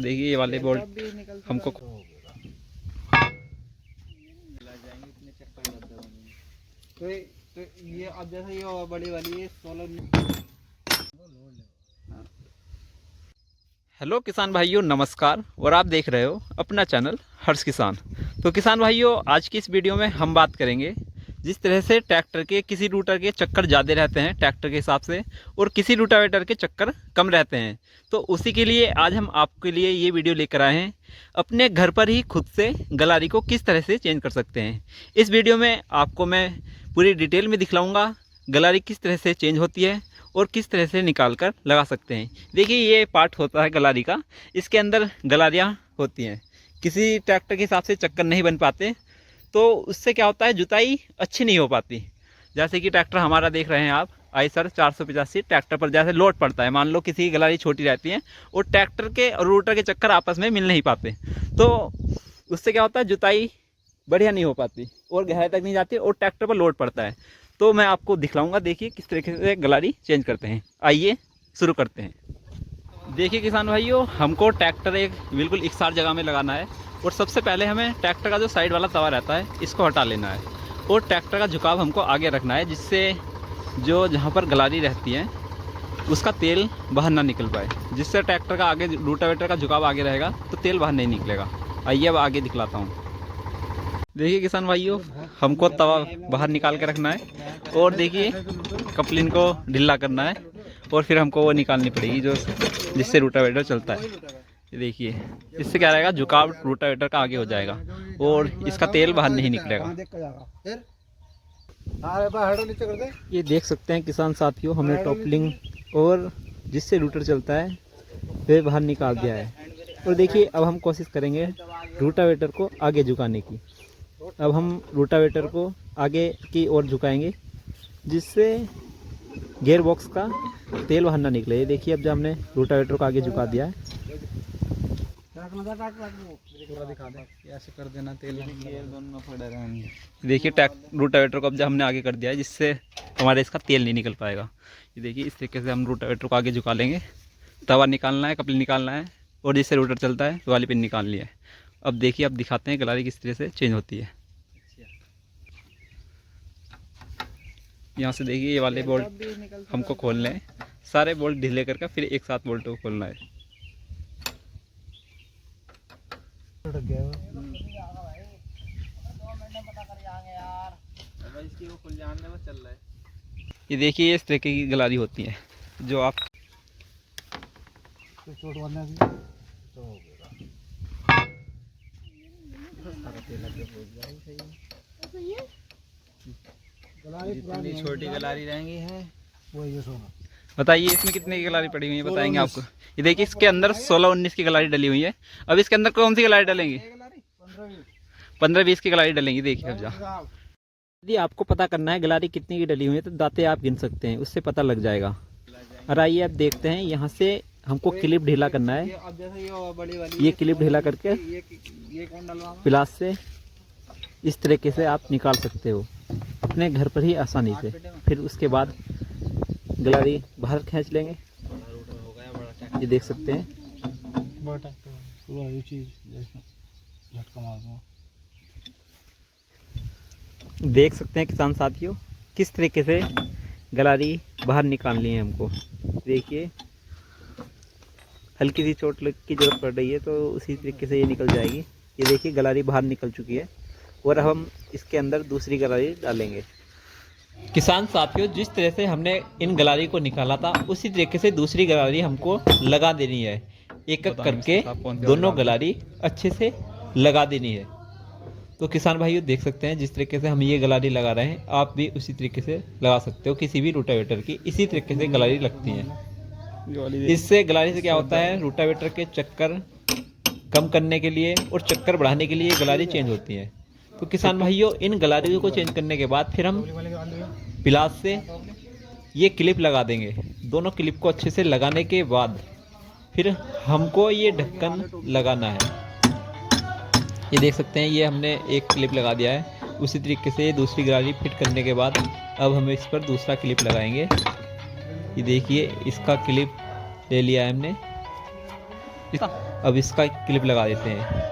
देखिए ये वाले बोल्ट हमको तो ये अब जैसे ये बड़ी वाली है 16। हेलो किसान भाइयों, नमस्कार। और आप देख रहे हो अपना चैनल हर्ष किसान। तो किसान भाइयों, आज की इस वीडियो में हम बात करेंगे जिस तरह से ट्रैक्टर के किसी रूटर के चक्कर ज़्यादा रहते हैं ट्रैक्टर के हिसाब से, और किसी रूटावेटर के चक्कर कम रहते हैं। तो उसी के लिए आज हम आपके लिए ये वीडियो लेकर आए हैं, अपने घर पर ही खुद से गलारी को किस तरह से चेंज कर सकते हैं। इस वीडियो में आपको मैं पूरी डिटेल में दिखलाऊँगा गलारी किस तरह से चेंज होती है और किस तरह से निकाल कर लगा सकते हैं। देखिए ये पार्ट होता है गलारी का, इसके अंदर गलारियाँ होती हैं। किसी ट्रैक्टर के हिसाब से चक्कर नहीं बन पाते, तो उससे क्या होता है, जुताई अच्छी नहीं हो पाती। जैसे कि ट्रैक्टर हमारा देख रहे हैं आप, आयसर 485 ट्रैक्टर पर जैसे लोड पड़ता है, मान लो किसी की गलारी छोटी रहती है और ट्रैक्टर के और रोटर के चक्कर आपस में मिल नहीं पाते, तो उससे क्या होता है, जुताई बढ़िया नहीं हो पाती और गहराई तक नहीं जाती और ट्रैक्टर पर लोड पड़ता है। तो मैं आपको दिखलाऊंगा, देखिए किस तरीके से गलारी चेंज करते हैं। आइए शुरू करते हैं। देखिए किसान भाइयों, हमको ट्रैक्टर एक बिल्कुल एकसार जगह में लगाना है, और सबसे पहले हमें ट्रैक्टर का जो साइड वाला तवा रहता है इसको हटा लेना है, और ट्रैक्टर का झुकाव हमको आगे रखना है, जिससे जो जहाँ पर गलारी रहती है उसका तेल बाहर ना निकल पाए। जिससे ट्रैक्टर का आगे रूटावेटर का झुकाव आगे रहेगा तो तेल बाहर नहीं निकलेगा। आइए अब आगे दिखलाता हूँ। देखिए किसान भाइयों, हमको तवा बाहर निकाल के रखना है, और देखिए कपलिन को ढीला करना है, और फिर हमको वो निकालनी पड़ेगी जो जिससे रूटावेटर चलता है। ये देखिए, इससे क्या रहेगा, झुकाव रूटावेटर का आगे हो जाएगा और इसका तेल बाहर नहीं निकलेगा। ये देख सकते हैं किसान साथियों, हमने टॉपलिंग और जिससे रूटर चलता है वे बाहर निकाल दिया है। और देखिए अब हम कोशिश करेंगे रूटावेटर को आगे झुकाने की। अब हम रूटावेटर को आगे की ओर झुकाएंगे, जिससे गियर बॉक्स का तेल बाहर ना निकले। ये देखिए, अब जब हमने रूटावेटर को आगे झुका दिया है, पूरा दिखा दे, ऐसे कर देना, तेल दोनों पड़े रहेंगे। देखिए रूटावेटर को अब जब हमने आगे कर दिया है, जिससे हमारे इसका तेल नहीं निकल पाएगा। ये देखिए इस तरीके से हम रूटावेटर को आगे झुका लेंगे, तवा निकालना है, कपल निकालना है, और जिससे रूटर चलता है वाली पिन निकाल लिया है। अब देखिए, अब दिखाते हैं गलारी किस तरह से चेंज होती है। यहाँ से देखिए ये वाले बोल्ट हमको खोलने हैं, सारे बोल्ट ढीले करके फिर एक साथ बोल्ट को खोलना है। ये देखिए इस तरीके की गलारी होती है जो आप जितनी छोटी गलारी रहेंगी है वो ये सोना। बताइए इसमें कितने की गलारी पड़ी हुई है, बताएंगे आपको। ये देखिए इसके अंदर 16-19 की गलारी डली हुई है। अब इसके अंदर कौन सी गलारी डालेंगे, 15-20 की गलारी डलेंगी। देखिए अब जहाँ यदि आपको पता करना है गलारी कितनी की डली हुई है, तो दांते आप गिन सकते हैं, उससे पता लग जाएगा। और आइए अब देखते हैं, यहाँ से हमको क्लिप ढीला करना है। ये क्लिप ढीला करके प्लास से इस तरीके से आप निकाल सकते हो अपने घर पर ही आसानी से। फिर उसके बाद गलारी बाहर खींच लेंगे। ये देख सकते हैं, देख सकते हैं किसान साथियों किस तरीके से गलारी बाहर निकालनी है हमको। देखिए हल्की सी चोट लग की जरूरत पड़ रही है, तो उसी तरीके से ये निकल जाएगी। ये देखिए गलारी बाहर निकल चुकी है, और हम इसके अंदर दूसरी गलारी डालेंगे। किसान साथियों, जिस तरह से हमने इन गलारी को निकाला था, उसी तरीके से दूसरी गलारी हमको लगा देनी है। एक एक करके दोनों गलारी अच्छे से लगा देनी है। तो किसान भाइयों देख सकते हैं जिस तरीके से हम ये गलारी लगा रहे हैं, आप भी उसी तरीके से लगा सकते हो। किसी भी रूटावेटर की इसी तरीके से गलारी लगती है। इससे गलारी से क्या होता है, रूटावेटर के चक्कर कम करने के लिए और चक्कर बढ़ाने के लिए गलारी चेंज होती है। तो किसान भाइयों, इन गलारियों को चेंज करने के बाद फिर हम प्लास से ये क्लिप लगा देंगे। दोनों क्लिप को अच्छे से लगाने के बाद फिर हमको ये ढक्कन लगाना है। ये देख सकते हैं, ये हमने एक क्लिप लगा दिया है। उसी तरीके से दूसरी गलारी फिट करने के बाद अब हम इस पर दूसरा क्लिप लगाएंगे। ये देखिए इसका क्लिप ले लिया है हमने। अब इसका क्लिप लगा देते हैं।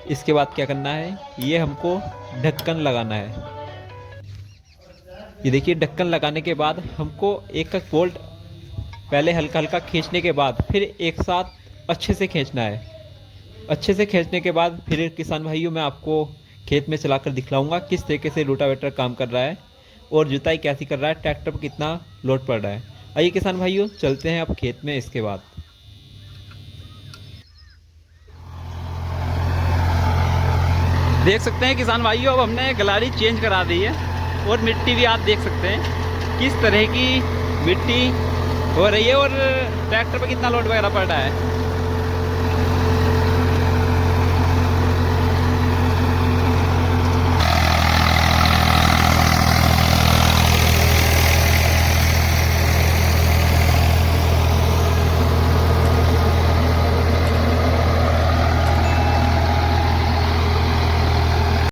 इसके बाद क्या करना है, ये हमको ढक्कन लगाना है। ये देखिए ढक्कन लगाने के बाद हमको एक बोल्ट पहले हल्का हल्का खींचने के बाद फिर एक साथ अच्छे से खींचना है। अच्छे से खींचने के बाद फिर किसान भाइयों मैं आपको खेत में चलाकर दिखलाऊंगा किस तरीके से रोटावेटर काम कर रहा है और जुताई कैसी कर रहा है, ट्रैक्टर पर कितना लोड पड़ रहा है। आइए किसान भाइयों चलते हैं अब खेत में। इसके बाद देख सकते हैं किसान भाइयों, अब हमने गलारी चेंज करा दी है और मिट्टी भी आप देख सकते हैं किस तरह की मिट्टी हो रही है और ट्रैक्टर पे कितना लोड वगैरह पड़ रहा है।